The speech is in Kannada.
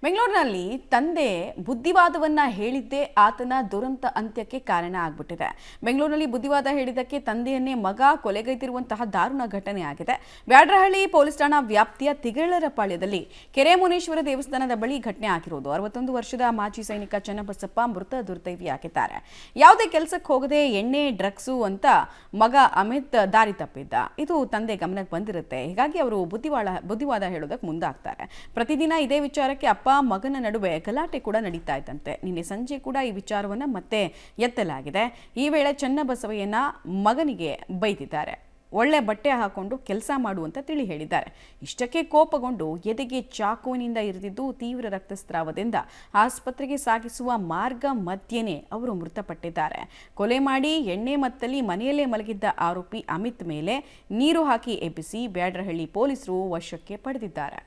ಬೆಂಗಳೂರಿನಲ್ಲಿ ತಂದೆ ಬುದ್ಧಿವಾದವನ್ನ ಹೇಳಿದ್ದೇ ಆತನ ದುರಂತ ಅಂತ್ಯಕ್ಕೆ ಕಾರಣ ಆಗ್ಬಿಟ್ಟಿದೆ. ಬೆಂಗಳೂರಿನಲ್ಲಿ ಬುದ್ಧಿವಾದ ಹೇಳಿದ್ದಕ್ಕೆ ತಂದೆಯನ್ನೇ ಮಗ ಕೊಲೆಗೈದಿರುವಂತಹ ದಾರುಣ ಘಟನೆ ಆಗಿದೆ. ಬ್ಯಾಡ್ರಹಳ್ಳಿ ಪೊಲೀಸ್ ಠಾಣಾ ವ್ಯಾಪ್ತಿಯ ತಿಗಳರಪಾಳ್ಯದಲ್ಲಿ ಕೆರೆಮುನೇಶ್ವರ ದೇವಸ್ಥಾನದ ಬಳಿ ಘಟನೆ ಆಗಿರೋದು. 61 ವರ್ಷದ ಮಾಜಿ ಸೈನಿಕ ಚನ್ನಬಸಪ್ಪ ಮೃತ ದುರ್ದೈವಿಯಾಗಿದ್ದಾರೆ. ಯಾವುದೇ ಕೆಲಸಕ್ಕೆ ಹೋಗದೆ ಎಣ್ಣೆ ಡ್ರಗ್ಸು ಅಂತ ಮಗ ಅಮಿತ್ ದಾರಿ ತಪ್ಪಿದ್ದ. ಇದು ತಂದೆ ಗಮನಕ್ಕೆ ಬಂದಿರುತ್ತೆ. ಹೀಗಾಗಿ ಅವರು ಬುದ್ಧಿವಾದ ಹೇಳೋದಕ್ಕೆ ಮುಂದಾಗ್ತಾರೆ. ಪ್ರತಿದಿನ ಇದೇ ವಿಚಾರಕ್ಕೆ ಅಪ್ಪ ಮಗನ ನಡುವೆ ಗಲಾಟೆ ಕೂಡ ನಡೀತಾ ಇದ್ದಂತೆ. ನಿನ್ನೆ ಸಂಜೆ ಕೂಡ ಈ ವಿಚಾರವನ್ನ ಮತ್ತೆ ಎತ್ತಲಾಗಿದೆ. ಈ ವೇಳೆ ಚನ್ನಬಸವಯ್ಯನ ಮಗನಿಗೆ ಬೈದಿದ್ದಾರೆ. ಒಳ್ಳೆ ಬಟ್ಟೆ ಹಾಕೊಂಡು ಕೆಲಸ ಮಾಡುವಂತ ತಿಳಿ ಹೇಳಿದ್ದಾರೆ. ಇಷ್ಟಕ್ಕೆ ಕೋಪಗೊಂಡು ಎದೆಗೆ ಚಾಕುವಿನಿಂದ ಇರಿದಿದ್ದು ತೀವ್ರ ರಕ್ತಸ್ರಾವದಿಂದ ಆಸ್ಪತ್ರೆಗೆ ಸಾಗಿಸುವ ಮಾರ್ಗ ಮಧ್ಯೆನೇ ಅವರು ಮೃತಪಟ್ಟಿದ್ದಾರೆ. ಕೊಲೆ ಮಾಡಿ ಎಣ್ಣೆ ಮತ್ತಲ್ಲಿ ಮನೆಯಲ್ಲೇ ಮಲಗಿದ್ದ ಆರೋಪಿ ಅಮಿತ್ ಮೇಲೆ ನೀರು ಹಾಕಿ ಎಬ್ಬಿಸಿ ಬ್ಯಾಡ್ರಹಳ್ಳಿ ಪೊಲೀಸರು ವಶಕ್ಕೆ ಪಡೆದಿದ್ದಾರೆ.